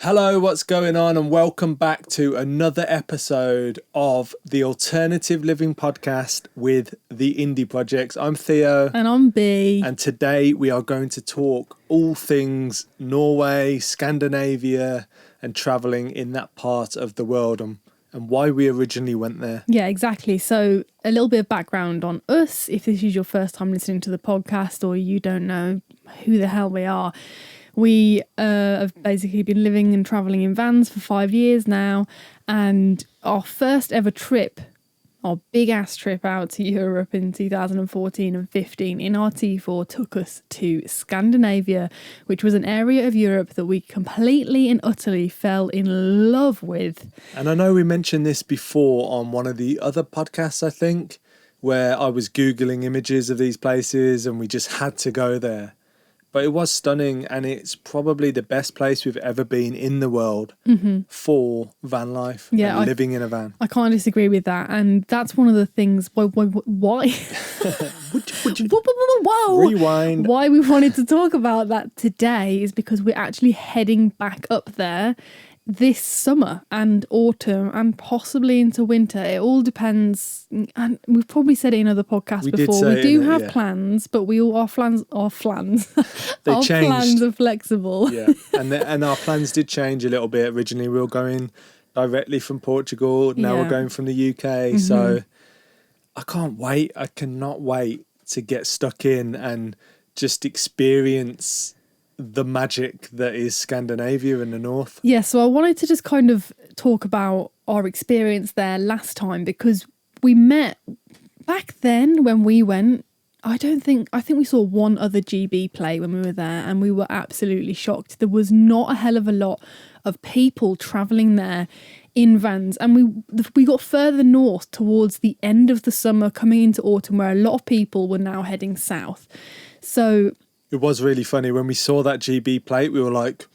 Hello, what's going on? And welcome back to another episode of the Alternative Living Podcast with the Indie Projects. I'm Theo. And I'm B. And today we are going to talk all things Norway, Scandinavia, and travelling in that part of the world and why we originally went there. Yeah, exactly. So a little bit of background on us, if this is your first time listening to the podcast or you don't know who the hell we are. We have basically been living and travelling in vans for 5 years now, and our first ever trip, our big ass trip out to Europe in 2014 and 15 in our T4 took us to Scandinavia, which was an area of Europe that we completely and utterly fell in love with. And I know we mentioned this before on one of the other podcasts, I think, where I was Googling images of these places and we just had to go there. But it was stunning, and it's probably the best place we've ever been in the world for van life and living in a van. I can't disagree with that, and that's one of the things why Rewind. Why we wanted to talk about that today is because we're actually heading back up there this summer and autumn and possibly into winter. It all depends, and we've probably said it in other podcasts before. We do have plans, but our plans They our changed. Plans are flexible. Yeah, and our plans did change a little bit. Originally we were going directly from Portugal. Now we're going from the UK. So I can't wait. I cannot wait to get stuck in and just experience the magic that is Scandinavia in the north. Yeah, so I wanted to just kind of talk about our experience there last time, because we met back then when we went. I think we saw one other GB play when we were there, and we were absolutely shocked. There was not a hell of a lot of people travelling there in vans, and we got further north towards the end of the summer, coming into autumn, where a lot of people were now heading south. So it was really funny when we saw that GB plate. We were like,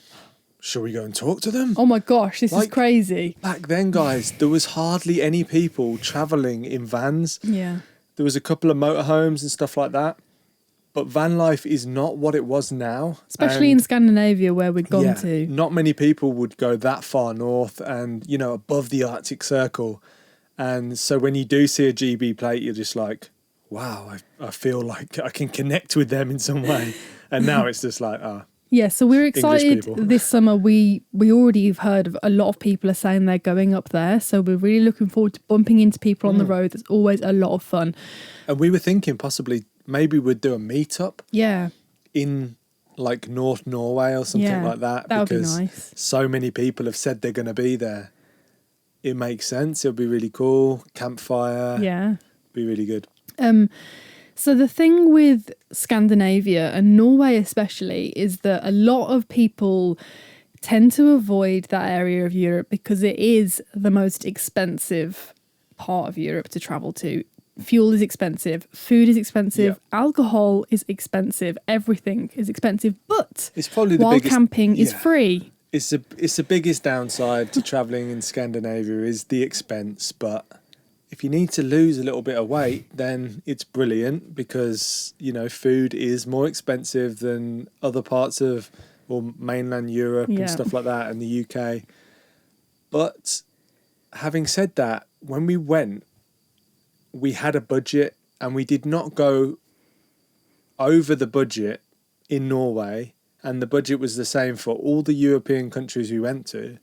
shall we go and talk to them? Oh my gosh, this is crazy. Back then, guys, there was hardly any people travelling in vans. Yeah. There was a couple of motorhomes and stuff like that. But van life is not what it was now. Especially in Scandinavia, where we'd gone to. Not many people would go that far north and, above the Arctic Circle. And so when you do see a GB plate, you're just like, wow, I feel like I can connect with them in some way. And now it's just like, yeah, so we're excited this summer. We already have heard of a lot of people are saying they're going up there. So we're really looking forward to bumping into people on the road. It's always a lot of fun. And we were thinking possibly maybe we'd do a meetup. Yeah. In like North Norway or something like that. That would be nice. So many people have said they're going to be there. It makes sense. It'll be really cool. Campfire. Yeah. Be really good. So the thing with Scandinavia and Norway especially is that a lot of people tend to avoid that area of Europe because it is the most expensive part of Europe to travel to. Fuel is expensive, food is expensive, alcohol is expensive, everything is expensive, but it's probably the biggest, camping is free. It's the biggest downside to travelling in Scandinavia is the expense, but if you need to lose a little bit of weight, then it's brilliant because, food is more expensive than other parts of mainland Europe and stuff like that, and the UK. But having said that, when we went, we had a budget and we did not go over the budget in Norway, and the budget was the same for all the European countries we went to.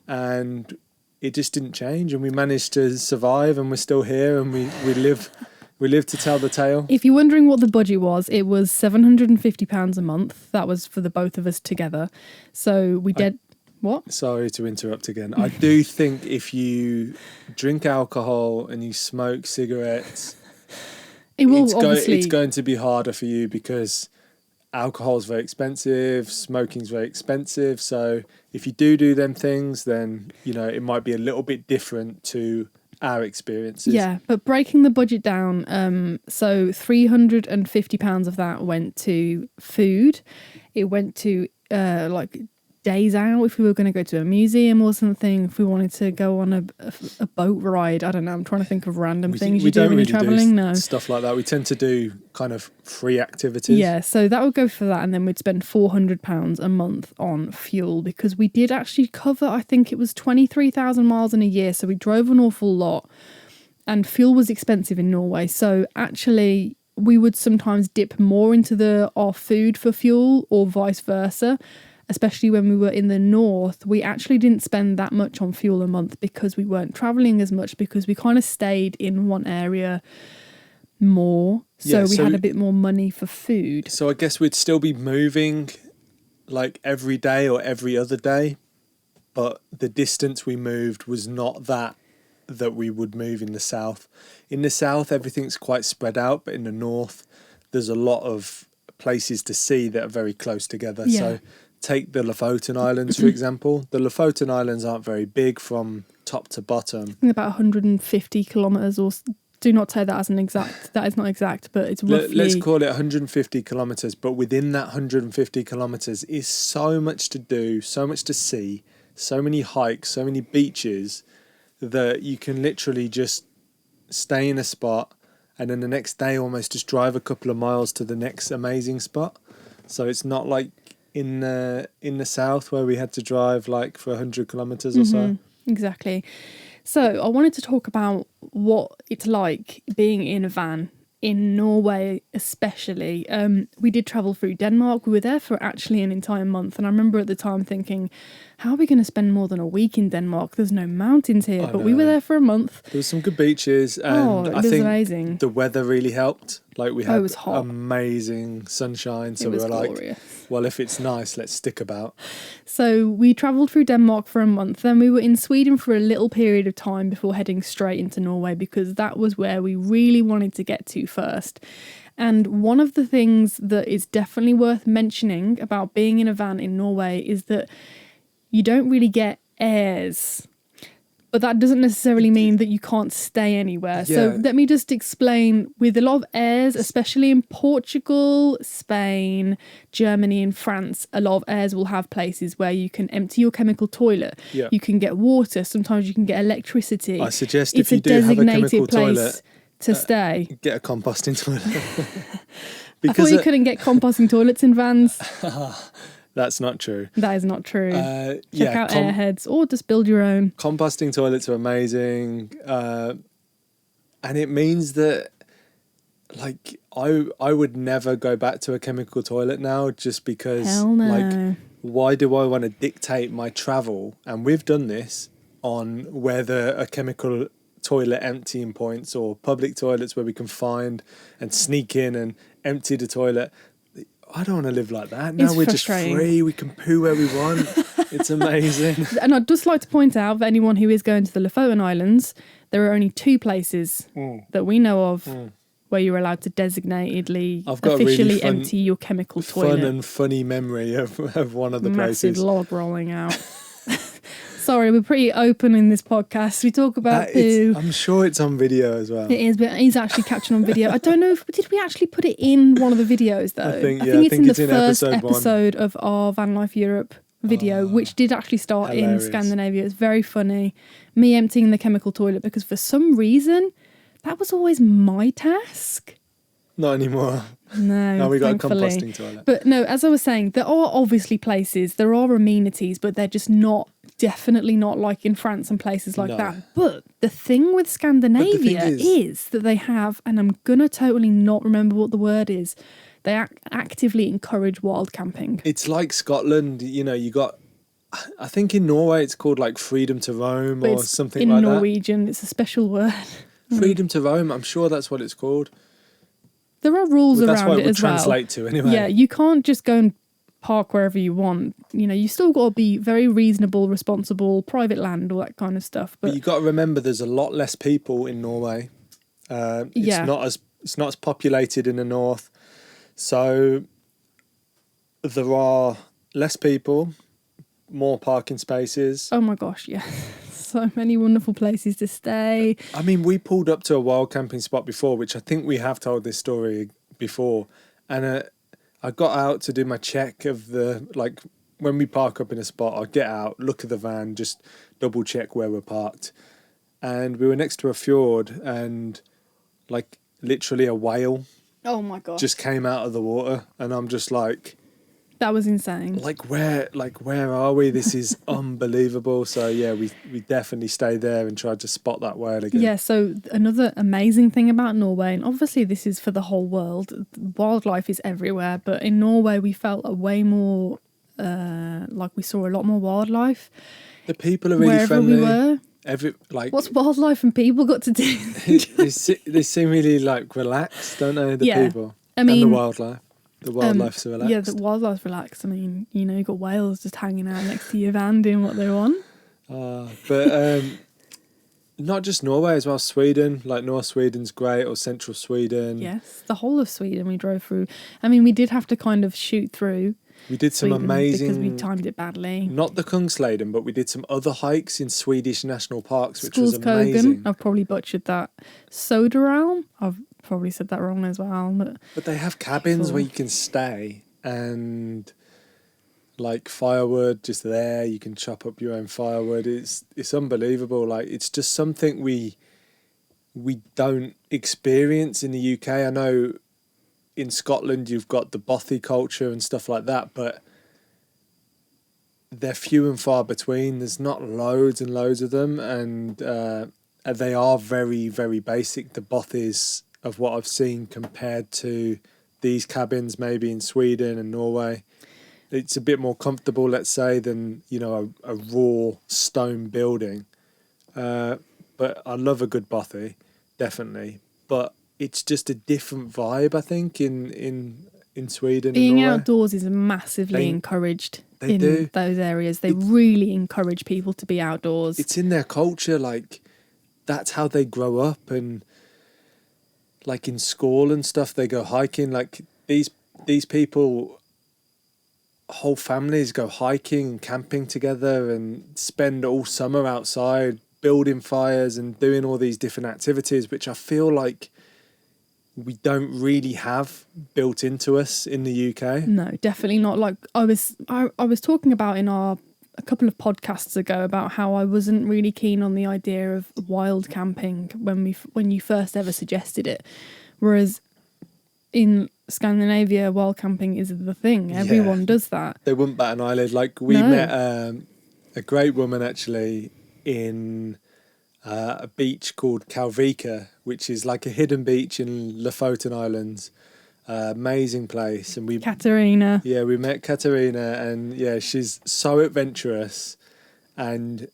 And it just didn't change, and we managed to survive, and we're still here, and we live to tell the tale. If you're wondering what the budget was, it was £750 a month. That was for the both of us together. So we did what? Sorry to interrupt again. I do think if you drink alcohol and you smoke cigarettes, it's going to be harder for you because alcohol is very expensive, smoking is very expensive. So if you do them things, then, it might be a little bit different to our experiences. Yeah, but breaking the budget down, so £350 of that went to food. It went to days out, if we were going to go to a museum or something, if we wanted to go on a boat ride. I don't know. I'm trying to think of random things you do when you're traveling. No, stuff like that. We tend to do kind of free activities. Yeah, so that would go for that, and then we'd spend £400 a month on fuel, because we did actually cover, I think it was 23,000 miles in a year. So we drove an awful lot, and fuel was expensive in Norway. So actually, we would sometimes dip more into our food for fuel, or vice versa. Especially when we were in the north, we actually didn't spend that much on fuel a month because we weren't traveling as much, because we kind of stayed in one area more. So we had a bit more money for food. So I guess we'd still be moving like every day or every other day, but the distance we moved was not that we would move in the south. In the south, everything's quite spread out, but in the north, there's a lot of places to see that are very close together. Yeah. So take the Lofoten Islands, for example. The Lofoten Islands aren't very big from top to bottom. I think about 150 kilometres, or do not take that as an exact. That is not exact, but it's roughly... Let's call it 150 kilometres, but within that 150 kilometres is so much to do, so much to see, so many hikes, so many beaches, that you can literally just stay in a spot and then the next day almost just drive a couple of miles to the next amazing spot. So it's not like in the south where we had to drive like for 100 kilometres or so. Exactly. So I wanted to talk about what it's like being in a van in Norway, especially. We did travel through Denmark. We were there for actually an entire month, and I remember at the time thinking, how are we going to spend more than a week in Denmark? There's no mountains here. But we were there for a month. There was some good beaches, and I think amazing. The weather really helped. Like we had amazing sunshine, so we were glorious. Well, if it's nice, let's stick about. So we travelled through Denmark for a month, then we were in Sweden for a little period of time before heading straight into Norway, because that was where we really wanted to get to first. And one of the things that is definitely worth mentioning about being in a van in Norway is that you don't really get airs. But that doesn't necessarily mean that you can't stay anywhere. Yeah. So let me just explain. With a lot of airs, especially in Portugal, Spain, Germany and France, a lot of airs will have places where you can empty your chemical toilet. Yeah. You can get water. Sometimes you can get electricity. I suggest if you do have a chemical toilet, to stay. Get a composting toilet. I thought you couldn't get composting toilets in vans. That's not true. That is not true. Check out Airheads, or just build your own. Composting toilets are amazing. And it means that, like, I would never go back to a chemical toilet now, just because, Hell no. like, why do I want to dictate my travel? And we've done this on whether a chemical toilet emptying points or public toilets where we can find and sneak in and empty the toilet. I don't want to live like that. Now we're just free. We can poo where we want. It's amazing. And I'd just like to point out, for anyone who is going to the Lofoten Islands, there are only 2 places that we know of where you're allowed to designatedly, officially empty your chemical toilet. Fun and funny memory of one of the places. Massive log rolling out. Sorry, we're pretty open in this podcast. We talk about poo. I'm sure it's on video as well. It is, but he's actually captured on video. I don't know did we actually put it in one of the videos though? I think it's in the first episode of our Van Life Europe video, which did actually start in Scandinavia. It's very funny. Me emptying the chemical toilet, because for some reason that was always my task. Not anymore. No, now we got thankfully. A composting toilet. But no, as I was saying, there are obviously places, there are amenities, but they're just definitely not like in France and places like that. But the thing with Scandinavia is that they have, and I'm going to totally not remember what the word is, they actively encourage wild camping. It's like Scotland, you know, you got, I think in Norway it's called like freedom to roam or something like that. In Norwegian, it's a special word. Freedom to roam, I'm sure that's what it's called. There are rules around it as well. That's what it would translate to anyway. Yeah, you can't just go and park wherever you want. You know, you still got to be very reasonable, responsible, private land, all that kind of stuff. But you got to remember, there's a lot less people in Norway. It's not as populated in the north, so there are less people, more parking spaces. Oh my gosh, yeah. So many wonderful places to stay. I mean, we pulled up to a wild camping spot before, which I think we have told this story before, and I got out to do my check of the when we park up in a spot, I'll get out, look at the van, just double check where we're parked. And we were next to a fjord, and like literally a whale Oh my god. just came out of the water, and I'm just like, That was insane. where are we? This is unbelievable. So yeah, we definitely stayed there and tried to spot that whale again. Yeah, so another amazing thing about Norway, and obviously this is for the whole world, wildlife is everywhere, but in Norway we felt a way more, like we saw a lot more wildlife. The people are really wherever friendly. we were. What's wildlife and people got to do? they seem really like relaxed, don't they? The people. I mean, and the wildlife. The wildlife's relaxed. Yeah, the wildlife's relaxed. I mean, you know, you've got whales just hanging out next to your van doing what they want. But not just Norway as well, Sweden. Like North Sweden's great, or Central Sweden. Yes, the whole of Sweden we drove through. I mean, we did have to kind of shoot through. We did some Sweden amazing... because we timed it badly. Not the Kungsleden, but we did some other hikes in Swedish national parks, which was amazing. I've probably butchered that. Soderalm, I've probably said that wrong as well. But they have cabins where you can stay, and like firewood just there. You can chop up your own firewood. It's unbelievable. Like, it's just something we don't experience in the UK. I know in Scotland you've got the bothy culture and stuff like that, but they're few and far between. There's not loads and loads of them, and they are very, very basic, the bothies of what I've seen, compared to these cabins maybe in Sweden and Norway. It's a bit more comfortable, let's say, than, you know, a raw stone building. But I love a good bothy, definitely. But it's just a different vibe, I think, in Sweden. Being and Norway. Outdoors is massively encouraged in do. those areas. They really encourage people to be outdoors. It's in their culture, like, that's how they grow up, and like in school and stuff, they go hiking. Like these people, whole families go hiking and camping together and spend all summer outside building fires and doing all these different activities, which I feel like we don't really have built into us in the UK. No, definitely not. Like I was talking about in a couple of podcasts ago about how I wasn't really keen on the idea of wild camping when you first ever suggested it, whereas in Scandinavia, wild camping is the thing. Everyone does that. They wouldn't bat an eyelid. Like we met a great woman actually in a beach called Kalvika, which is like a hidden beach in Lofoten Islands. Amazing place. And Katarina. Yeah, we met Katarina, and yeah, she's so adventurous, and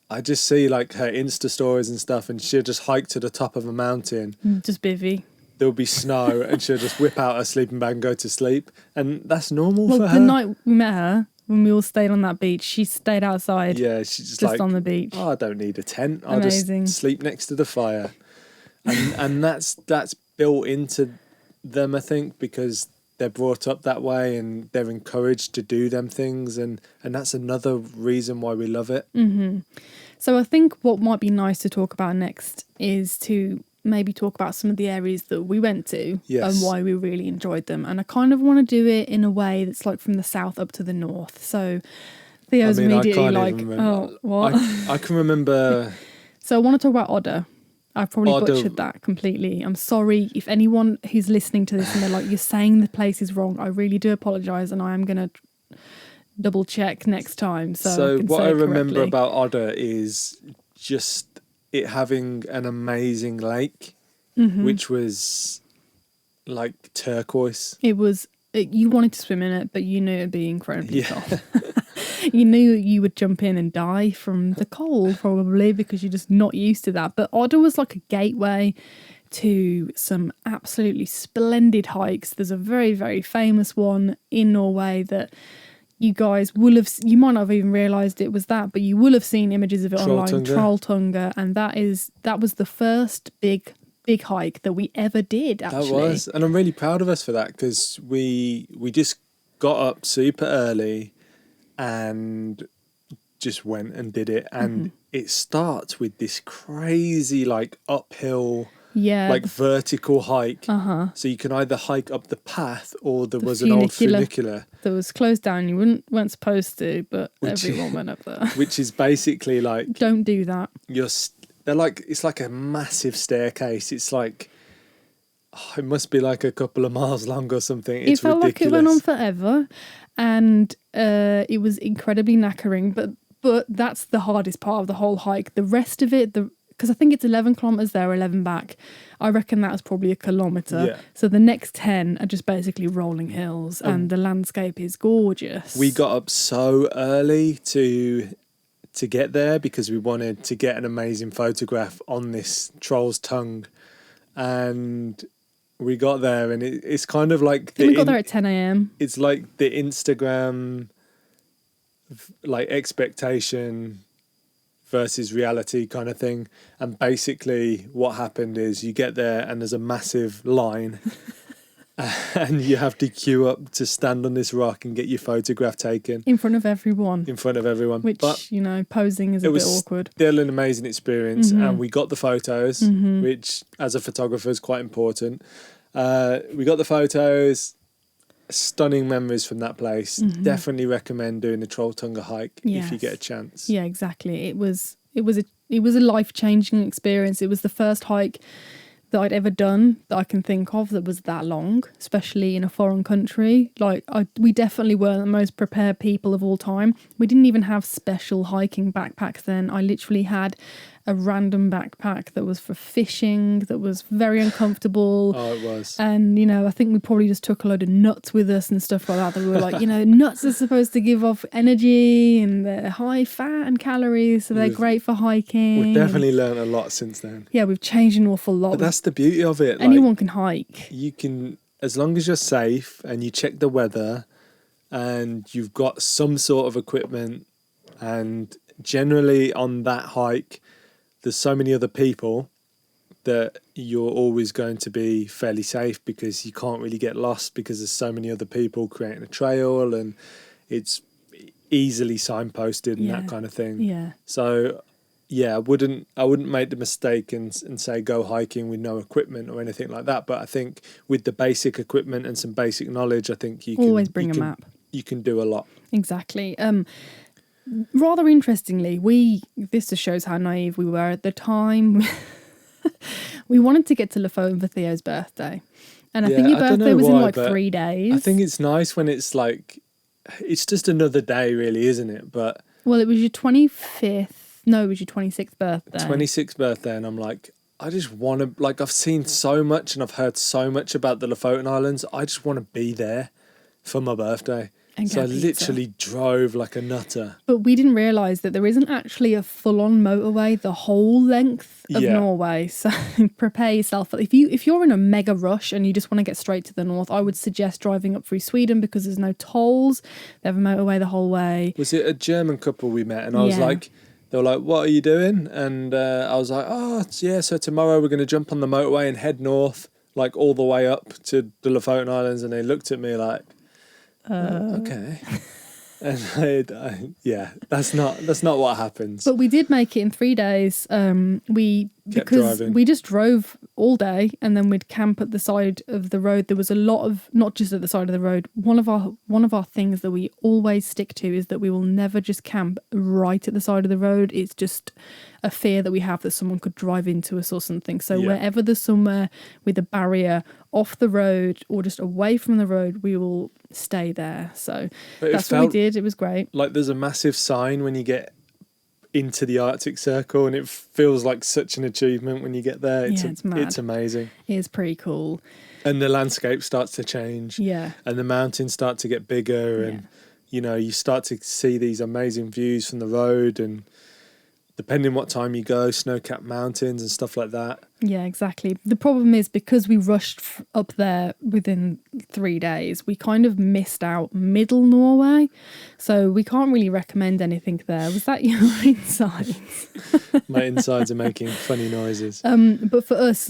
I just see like her Insta stories and stuff, and she'll just hike to the top of a mountain. Just bivvy. There'll be snow, and she'll just whip out her sleeping bag and go to sleep, and that's normal for her. The night we met her, when we all stayed on that beach, she stayed outside. Yeah, she's just like on the beach. Oh, I don't need a tent. I'll just sleep next to the fire, and that's built into them, I think, because they're brought up that way and they're encouraged to do them things, and that's another reason why we love it. Mm-hmm. So I think what might be nice to talk about next is to maybe talk about some of the areas that we went to and why we really enjoyed them. And I kind of want to do it in a way that's like from the south up to the north. So Theo's immediately like, oh, what? I can remember. So I want to talk about Odda. I probably butchered that completely. I'm sorry if anyone who's listening to this and they're like, you're saying the place is wrong. I really do apologise, and I am going to double check next time. So what I remember about Odda is just it having an amazing lake, which was like turquoise. It was. You wanted to swim in it, but you knew it'd be incredibly soft. You knew you would jump in and die from the cold, probably, because you're just not used to that. But Odda was like a gateway to some absolutely splendid hikes. There's a very, very famous one in Norway that you guys will have... You might not have even realised it was that, but you will have seen images of it online. Trolltunga. And that was the first big hike that we ever did, actually. That was. And I'm really proud of us for that, because we just got up super early and just went and did it, and it starts with this crazy like uphill Yeah. like vertical hike. Uh-huh. So you can either hike up the path or there was an old funicular that was closed down. You weren't supposed to, but everyone went up there. which is basically like Don't do that. it's like a massive staircase. It's like it must be like a couple of miles long or something. It's it felt ridiculous. like it went on forever, and it was incredibly knackering. But that's the hardest part of the whole hike. The rest of it, because I think it's 11 kilometres there, 11 back. I reckon that was probably a kilometre. Yeah. So the next 10 are just basically rolling hills, and the landscape is gorgeous. We got up so early to get there because we wanted to get an amazing photograph on this Troll's Tongue, and we got there, and it's kind of like we got there at 10 a.m. It's like the Instagram like expectation versus reality kind of thing. And basically what happened is you get there and there's a massive line and you have to queue up to stand on this rock and get your photograph taken in front of everyone. Which, but, posing is a bit awkward. Still an amazing experience. And we got the photos, which as a photographer is quite important. We got the photos. Stunning memories from that place. Definitely recommend doing the Trolltunga hike if you get a chance. Yeah, exactly. It was a life-changing experience. It was the first hike that I'd ever done that I can think of that was that long, especially in a foreign country. We definitely weren't the most prepared people of all time. We didn't even have special hiking backpacks then. I literally had a random backpack that was for fishing, that was very uncomfortable. Oh, it was. And, I think we probably just took a load of nuts with us and stuff like that we were like, nuts are supposed to give off energy and they're high fat and calories, so they're great for hiking. We've definitely learned a lot since then. Yeah, we've changed an awful lot. But that's the beauty of it. Anyone can hike. You can, as long as you're safe and you check the weather and you've got some sort of equipment, and generally on that hike, there's so many other people that you're always going to be fairly safe because you can't really get lost because there's so many other people creating a trail and it's easily signposted and that kind of thing. Yeah. So yeah, I wouldn't make the mistake and say go hiking with no equipment or anything like that. But I think with the basic equipment and some basic knowledge, I think you can always bring a map. You can do a lot. Exactly. Rather interestingly, this just shows how naive we were at the time. We wanted to get to Lofoten for Theo's birthday. And I think your birthday was in 3 days. I think it's nice when it's like, it's just another day really, isn't it? But well, it was your 25th. No, it was your 26th birthday. 26th birthday. And I'm like, I just want to, like, I've seen so much and I've heard so much about the Lofoten Islands. I just want to be there for my birthday. So I literally drove like a nutter. But we didn't realise that there isn't actually a full-on motorway the whole length of Norway. So prepare yourself. If you're in a mega rush and you just want to get straight to the north, I would suggest driving up through Sweden because there's no tolls. They have a motorway the whole way. Was it a German couple we met? And I was like, they were like, what are you doing? And I was like, so tomorrow we're going to jump on the motorway and head north, like all the way up to the Lofoten Islands. And they looked at me like, okay. And that's not what happens. But we did make it in 3 days. We just drove all day and then we'd camp at the side of the road. There was a lot of, not just at the side of the road. One of our things that we always stick to is that we will never just camp right at the side of the road. It's just a fear that we have that someone could drive into us or something. So wherever there's somewhere with a barrier off the road or just away from the road, we will stay there. So that's what we did. It was great. Like there's a massive sign when you get into the Arctic Circle and it feels like such an achievement when you get there. It's mad. It's amazing. It is pretty cool. And the landscape starts to change. Yeah. And the mountains start to get bigger and you start to see these amazing views from the road, and depending what time you go, snow-capped mountains and stuff like that. Yeah, exactly. The problem is because we rushed up there within 3 days, we kind of missed out middle Norway. So we can't really recommend anything there. Was that your insides? My insides are making funny noises. But for us,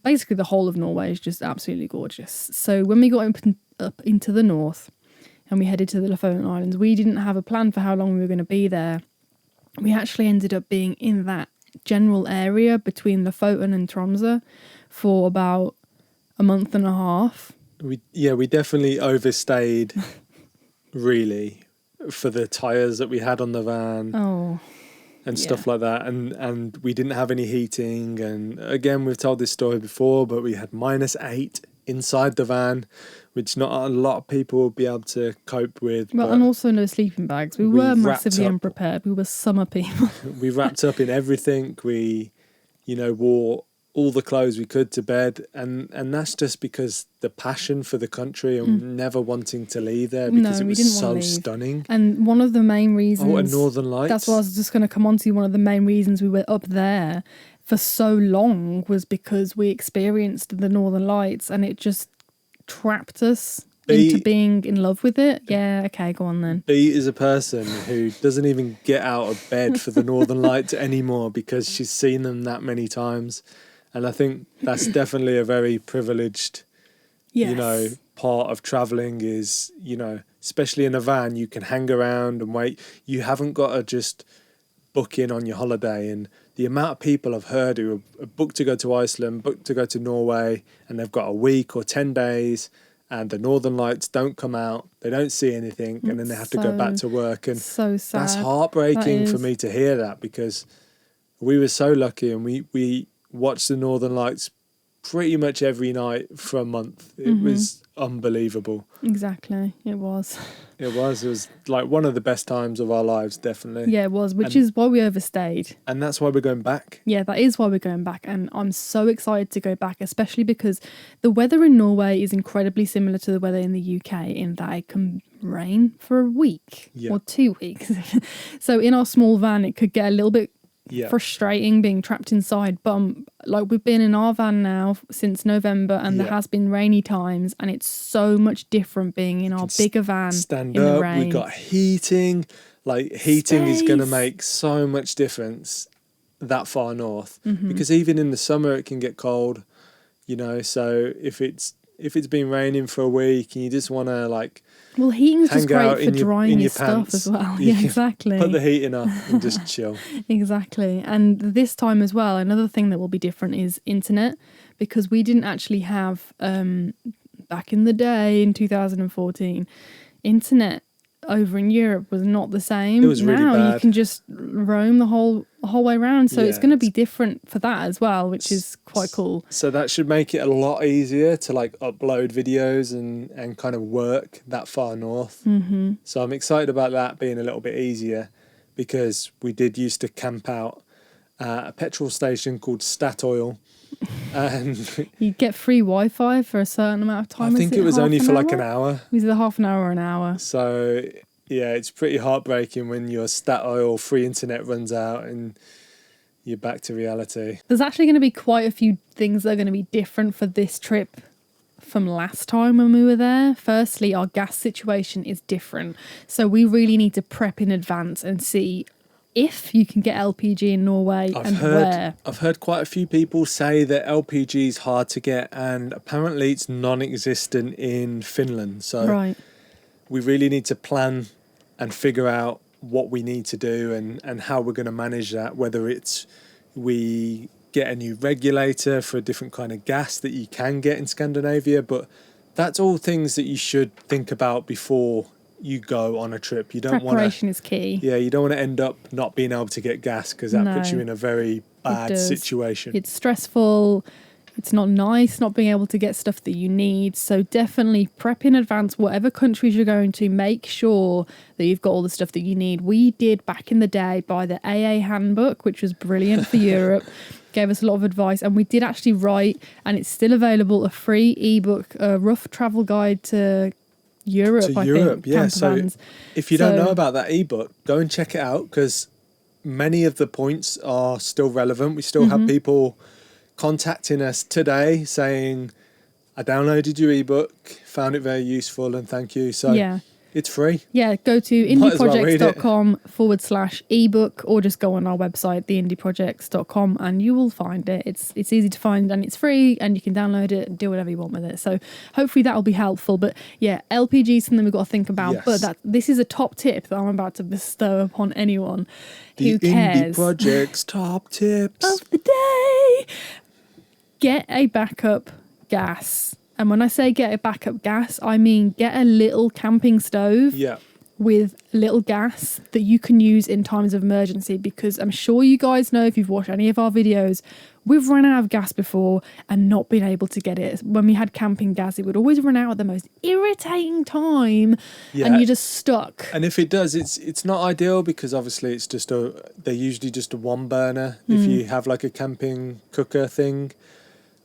basically the whole of Norway is just absolutely gorgeous. So when we got up into the north and we headed to the Lofoten Islands, we didn't have a plan for how long we were going to be there. We actually ended up being in that general area between Lofoten and Tromsø for about a month and a half. We definitely overstayed, really, for the tyres that we had on the van. Oh. And stuff like that, and we didn't have any heating, and again, we've told this story before, but we had -8 inside the van, which not a lot of people would be able to cope with. Well, and also no sleeping bags. We were massively up. unprepared. We were summer people. We wrapped up in everything. We, wore all the clothes we could to bed, and that's just because the passion for the country and never wanting to leave there because it was so stunning. And one of the main reasons... Oh, and Northern Lights. That's what I was just going to come on to. One of the main reasons we were up there for so long was because we experienced the Northern Lights, and it just trapped us into being in love with it. Yeah, okay, go on then. B is a person who doesn't even get out of bed for the Northern Lights anymore because she's seen them that many times. And I think that's definitely a very privileged, part of traveling is, especially in a van, you can hang around and wait. You haven't got to just book in on your holiday. And the amount of people I've heard who are booked to go to Iceland, booked to go to Norway, and they've got a week or 10 days, and the Northern Lights don't come out, they don't see anything, and then they have to go back to work. And so sad. That's heartbreaking for me to hear that, because we were so lucky, and we watched the Northern Lights pretty much every night for a month. It was unbelievable. Exactly, it was. It was like one of the best times of our lives, definitely. Yeah, it was, which is why we overstayed. And that's why we're going back. Yeah, that is why we're going back, and I'm so excited to go back, especially because the weather in Norway is incredibly similar to the weather in the UK in that it can rain for a week or 2 weeks. So in our small van, it could get a little bit frustrating being trapped inside, but we've been in our van now since November, and there has been rainy times, and it's so much different being in our bigger van stand in up, the rain. We've got heating. Heating is going to make so much difference that far north, because even in the summer it can get cold, so if it's been raining for a week and you just want to well, heating's just great for drying your stuff as well. Yeah, exactly. Put the heating up and just chill. Exactly. And this time as well, another thing that will be different is internet, because we didn't actually have, back in the day in 2014, internet over in Europe was not the same. It was really bad. You can just roam the whole way around, so it's going to be different for that as well, which is quite cool. So that should make it a lot easier to upload videos and kind of work that far north. So I'm excited about that being a little bit easier, because we did used to camp out at a petrol station called Statoil, and you get free Wi-Fi for a certain amount of time. I think it was only for an hour. It was either half an hour or an hour. So yeah, it's pretty heartbreaking when your Statoil free internet runs out and you're back to reality. There's actually going to be quite a few things that are going to be different for this trip from last time when we were there. Firstly, our gas situation is different, so we really need to prep in advance and see if you can get LPG in Norway where. I've heard quite a few people say that LPG is hard to get, and apparently it's non-existent in Finland. So we really need to plan and figure out what we need to do and how we're going to manage that, whether it's we get a new regulator for a different kind of gas that you can get in Scandinavia, but that's all things that you should think about before you go on a trip. You don't want preparation is key. Yeah, you don't want to end up not being able to get gas, because that puts you in a very bad situation. It's stressful. It's not nice not being able to get stuff that you need. So definitely prep in advance. Whatever countries you're going to, make sure that you've got all the stuff that you need. We did back in the day buy the AA handbook, which was brilliant for Europe. Gave us a lot of advice, and we did actually write, and it's still available, a free ebook, a rough travel guide to Europe, I think. Yeah. So if you don't know about that ebook, go and check it out, because many of the points are still relevant. We still have people contacting us today saying, I downloaded your ebook, found it very useful, and thank you. So It's free. Yeah, go to Might as well read it. indieprojects.com/ebook, or just go on our website, theindyprojects.com, and you will find it. It's easy to find and it's free, and you can download it and do whatever you want with it. So hopefully that will be helpful. But yeah, LPG is something we've got to think about. Yes. But this is a top tip that I'm about to bestow upon anyone The who Indie cares Projects top tips. of the day. Get a backup gas. And when I say get a backup gas, I mean get a little camping stove Yeah. with little gas that you can use in times of emergency, because I'm sure you guys know, if you've watched any of our videos, we've run out of gas before and not been able to get it. When we had camping gas, it would always run out at the most irritating time, and you're just stuck. And if it does, it's not ideal, because obviously they're usually just a one burner if you have like a camping cooker thing.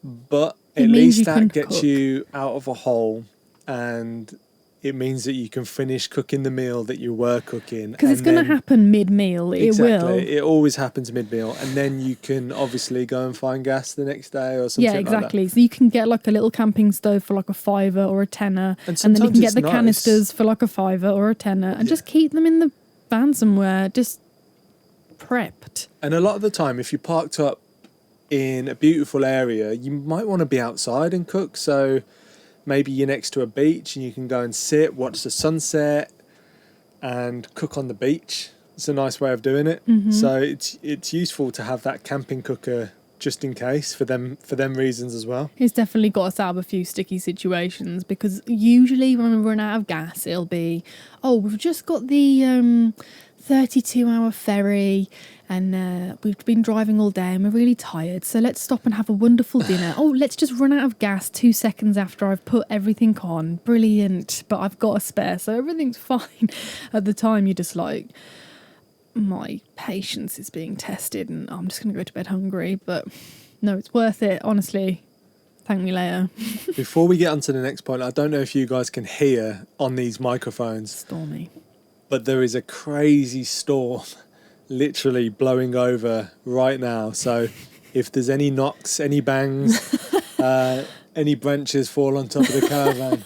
But at least that gets you out of a hole, and it means that you can finish cooking the meal that you were cooking. Because it's going to happen mid-meal. It will. It always happens mid-meal. And then you can obviously go and find gas the next day or something. Yeah, exactly. Like that. So you can get like a little camping stove for like a £5 or a £10. And then you can get the canisters for like a £5 or a £10, and just keep them in the van somewhere, just prepped. And a lot of the time, if you're parked up in a beautiful area, you might want to be outside and cook. So maybe you're next to a beach and you can go and sit, watch the sunset, and cook on the beach. It's a nice way of doing it. Mm-hmm. So it's useful to have that camping cooker just in case for them reasons as well. It's definitely got us out of a few sticky situations, because usually when we run out of gas, it'll be, we've just got the 32-hour ferry, and we've been driving all day and we're really tired, so let's stop and have a wonderful dinner. Let's just run out of gas 2 seconds after I've put everything on. Brilliant. But I've got a spare, so everything's fine. At the time, you're just like, my patience is being tested and I'm just going to go to bed hungry. But no, it's worth it, honestly. Thank me later. Before we get on to the next point, I don't know if you guys can hear on these microphones. Stormy. But there is a crazy storm literally blowing over right now. So if there's any knocks, any bangs, any branches fall on top of the caravan,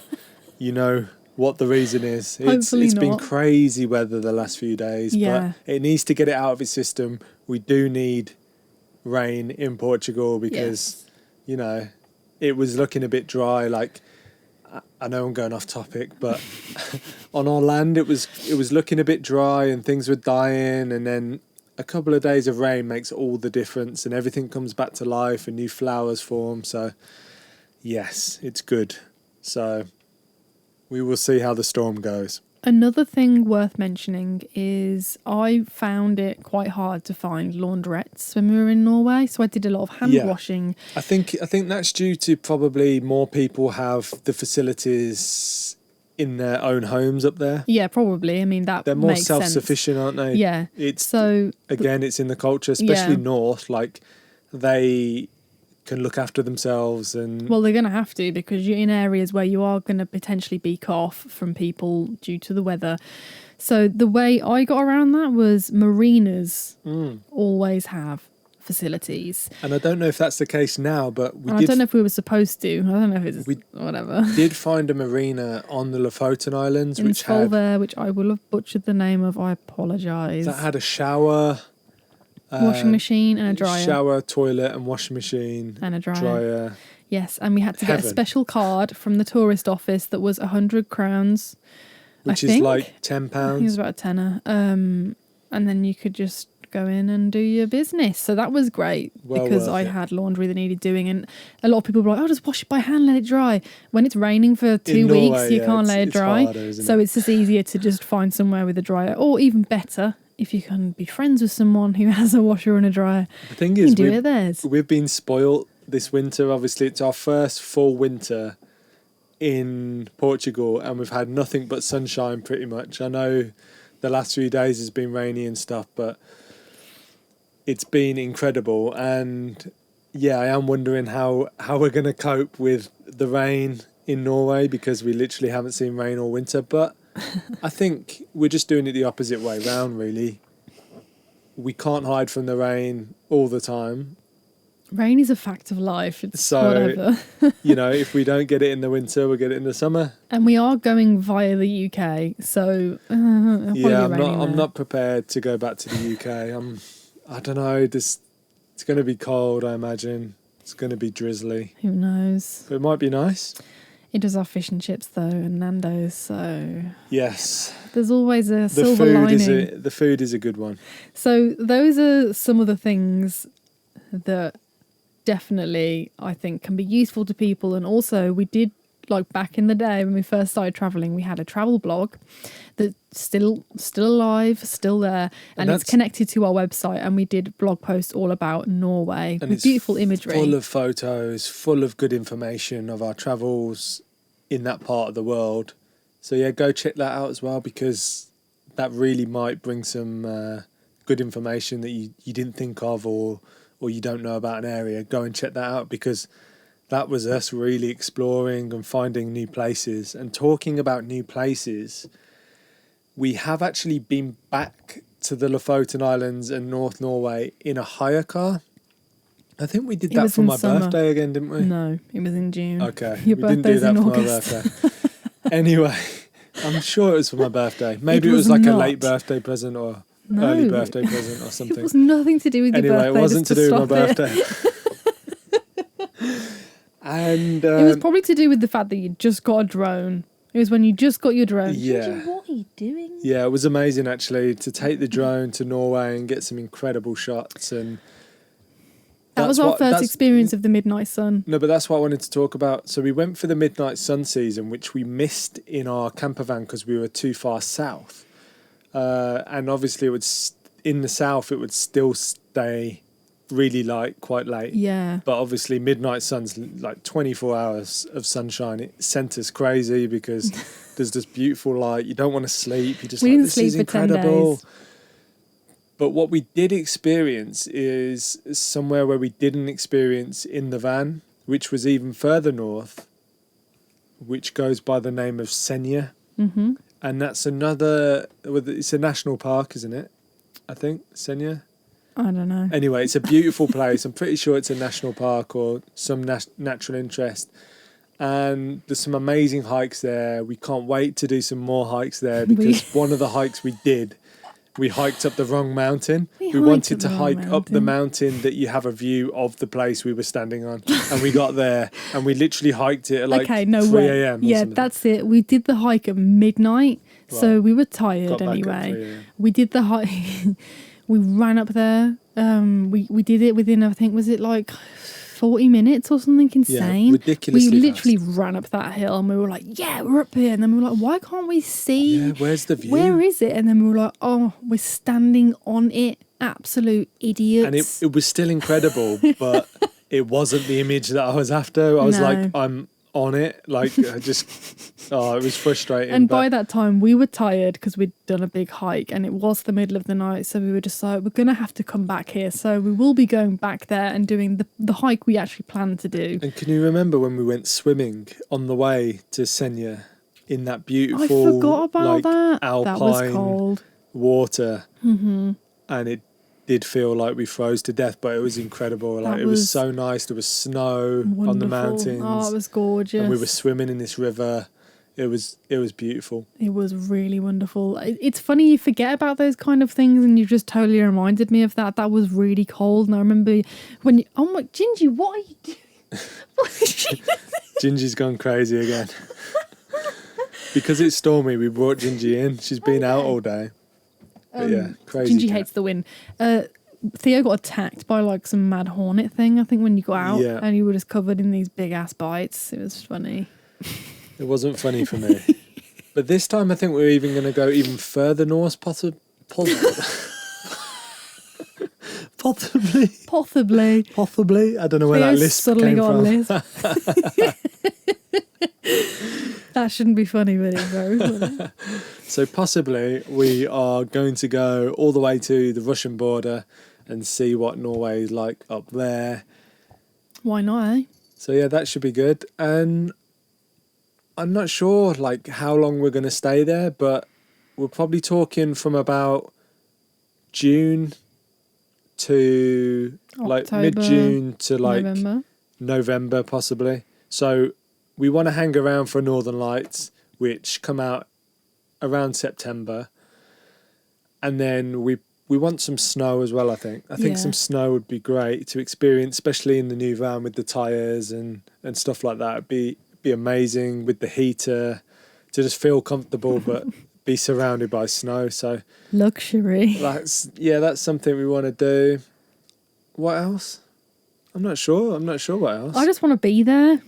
you know what the reason is. It's been crazy weather the last few days, but it needs to get it out of its system. We do need rain in Portugal because, you know, it was looking a bit dry. Like, I know I'm going off topic, but on our land it was looking a bit dry and things were dying, and then a couple of days of rain makes all the difference and everything comes back to life and new flowers form. So yes, it's good. So we will see how the storm goes. Another thing worth mentioning is I found it quite hard to find laundrettes when we were in Norway, so I did a lot of hand washing. I think that's due to probably more people have the facilities in their own homes up there. Yeah, probably. I mean, they're more self-sufficient, aren't they? Yeah. It's in the culture, especially north, like they can look after themselves. And well, they're going to have to, because you're in areas where you are going to potentially be cut off from people due to the weather. So the way I got around that was marinas always have facilities. And I don't know if that's the case now, but I don't know if we were supposed to. I don't know if it's whatever. Did find a marina on the Lofoten Islands, in Svolvær, which I will have butchered the name of. I apologise. That had a shower, washing machine and a dryer. Shower, toilet and washing machine. And a dryer. Yes, and we had to get a special card from the tourist office that was 100 crowns. Which is like £10. I think it was about a tenner. And then you could just go in and do your business. So that was great, because I had laundry that needed doing, and a lot of people were like, just wash it by hand, let it dry. When it's raining for 2 weeks, you can't let it dry. Harder, so it's just easier to just find somewhere with a dryer, or even better, if you can be friends with someone who has a washer and a dryer. The thing is, we've been spoilt this winter. Obviously, it's our first full winter in Portugal, and we've had nothing but sunshine pretty much. I know the last few days has been rainy and stuff, but it's been incredible. And yeah, I am wondering how we're going to cope with the rain in Norway, because we literally haven't seen rain all winter. But I think we're just doing it the opposite way round, really. We can't hide from the rain all the time. Rain is a fact of life. It's So, whatever. if we don't get it in the winter, we'll get it in the summer. And we are going via the UK, so it'll probably be raining I'm there. not prepared to go back to the UK. I don't know. It's going to be cold, I imagine. It's going to be drizzly. Who knows? But it might be nice. It does have fish and chips though, and Nando's. So Yes. there's always a The silver food lining. the food is a good one. So those are some of the things that definitely I think can be useful to people. And also we did, like back in the day when we first started traveling, we had a travel blog that's still alive, still there, and it's connected to our website, and we did blog posts all about Norway And with it's beautiful imagery. full of photos, full of good information of our travels in that part of the world. So yeah, go check that out as well, because that really might bring some good information that you didn't think of or you don't know about an area. Go and check that out, because that was us really exploring and finding new places. And talking about new places, we have actually been back to the Lofoten Islands and North Norway in a hire car. I think we did It that was for in my summer. birthday again, didn't we? No, it was in June. Okay, Your we didn't do birthday's that in for August. my birthday. Anyway, I'm sure it was for my birthday. Maybe It it was was like a not. late birthday present or No. early birthday present or It something. was nothing to do with your Anyway, birthday. it wasn't to just do with my stop it. birthday. And It was probably to do with the fact that you just got a drone. It was when you just got your drone. Yeah. Ginger, what are you doing? yeah, it was amazing actually to take the drone to Norway and get some incredible shots. And That was that's our what- first that's- experience of the midnight sun. No, but that's what I wanted to talk about. So we went for the midnight sun season, which we missed in our camper van because we were too far south. And obviously, in the south, it would still stay really light, quite late. Yeah. But obviously, midnight sun's like 24 hours of sunshine. It sent us crazy because there's this beautiful light. You don't want to sleep. You just We like, didn't this sleep is for 10 incredible. days. But what we did experience is somewhere where we didn't experience in the van, which was even further north, which goes by the name of Senja. Mm-hmm. And that's it's a national park, isn't it? I think, Senja. I don't know. Anyway, it's a beautiful place. I'm pretty sure it's a national park or some natural interest. And there's some amazing hikes there. We can't wait to do some more hikes there because one of the hikes we did, we hiked up the wrong mountain. We wanted to hike up the mountain that you have a view of the place we were standing on. And we got there and we literally hiked it at like 3 a.m. Yeah, something. that's it. We did the hike at midnight, so Right. we were tired Got back at anyway. 3 a.m. We did the hike. We ran up there. We did it within, I think, was it like 40 minutes or something insane? ridiculously We literally ran up that hill and we were like, yeah, we're up here. And then we were like, why can't we see? Yeah, where's the view? Where is it? And then we were like, oh, we're standing on it. Absolute idiots. And it was still incredible, but it wasn't the image that I was after. I was No. like, I'm on it. Like, it was frustrating. And but by that time, we were tired because we'd done a big hike and it was the middle of the night. So we were just like, we're going to have to come back here. So we will be going back there and doing the hike we actually planned to do. And can you remember when we went swimming on the way to Senja in that beautiful, I forgot about like, that. alpine That was cold. water? Mm-hmm. And it did feel like we froze to death, but it was incredible. Like, it was so nice. There was snow on the mountains. Oh, it was gorgeous. And we were swimming in this river. It was beautiful. It was really wonderful. It's funny, you forget about those kind of things and you just totally reminded me of that. That was really cold. And I remember when oh my, Gingy, what are you doing? What is she doing? Gingy's gone crazy again. Because it's stormy, we brought Gingy in. She's been out all day. But yeah, crazy. Gingy hates the wind. Theo got attacked by like some mad hornet thing, I think, when you got out. Yeah. And you were just covered in these big ass bites. It was funny. It wasn't funny for me. But this time I think we're even going to go even further north, possibly. Possibly. I don't know where that Theo's lisp suddenly came got from. a lisp. That shouldn't be funny, but it's very funny. So possibly we are going to go all the way to the Russian border and see what Norway is like up there. Why not, eh? So yeah, that should be good. And I'm not sure like how long we're going to stay there, but we're probably talking from about June to like October, mid-June to like November. possibly. So we want to hang around for Northern Lights, which come out around September. And then we want some snow as well, I think. I think some snow would be great to experience, especially in the new van with the tyres and stuff like that. It'd be amazing with the heater to just feel comfortable but be surrounded by snow. So luxury. That's something we want to do. What else? I'm not sure what else. I just want to be there.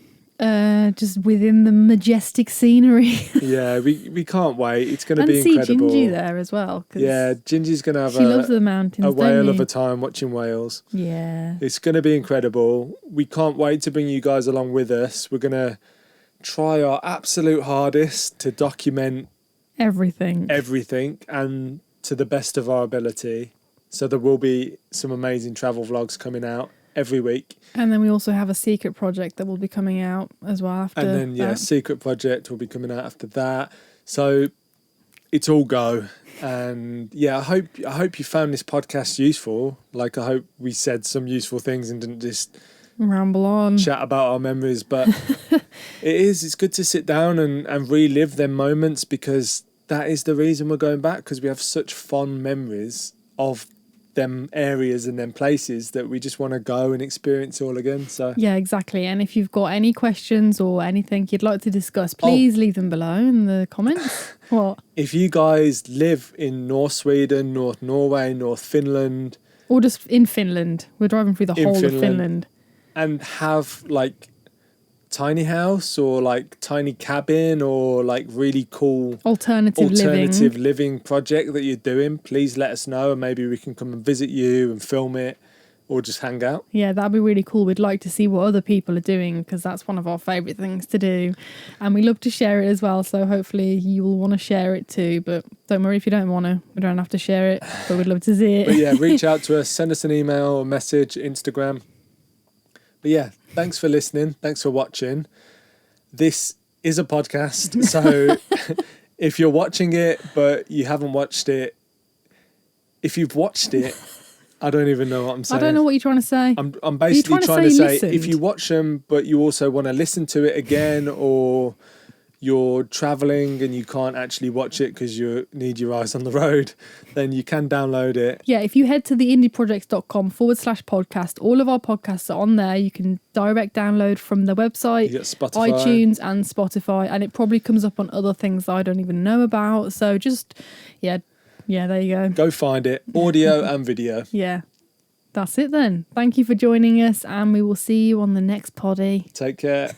Just within the majestic scenery. Yeah, we can't wait. It's going to be see incredible. Gingy there as well. Yeah, Gingy's going to have she loves the mountains, a whale of a time watching whales. Yeah. It's going to be incredible. We can't wait to bring you guys along with us. We're going to try our absolute hardest to document everything and to the best of our ability. So there will be some amazing travel vlogs coming out every week. And then we also have a secret project that will be coming out as well after. And then secret project will be coming out after that. So it's all go. And I hope you found this podcast useful. Like, I hope we said some useful things and didn't just ramble on, chat about our memories. But it's good to sit down and relive them moments, because that is the reason we're going back, because we have such fond memories of them areas and them places that we just want to go and experience all again. So yeah, exactly. And if you've got any questions or anything you'd like to discuss, please leave them below in the comments. What? If you guys live in North Sweden, North Norway, North Finland, or just in Finland, we're driving through the whole of Finland, and have like tiny house or like tiny cabin or like really cool alternative living project that you're doing, please let us know, and maybe we can come and visit you and film it or just hang out. Yeah, that'd be really cool. We'd like to see what other people are doing, because that's one of our favourite things to do, and we love to share it as well, so hopefully you will want to share it too. But don't worry if you don't want to, we don't have to share it, but we'd love to see it. But yeah, reach out to us, send us an email or message, Instagram. But yeah, thanks for listening. Thanks for watching. This is a podcast. So if you're watching it, but you haven't watched it, if you've watched it, I don't even know what I'm saying. I don't know what you're trying to say. I'm basically trying to say listened? If you watch them, but you also want to listen to it again, or you're traveling and you can't actually watch it because you need your eyes on the road, then you can download it. Yeah, if you head to theindieprojects.com/podcast, all of our podcasts are on there. You can direct download from the website, you get Spotify, iTunes and Spotify, and it probably comes up on other things that I don't even know about. So just, there you go. Go find it, audio and video. Yeah, that's it then. Thank you for joining us, and we will see you on the next poddy. Take care.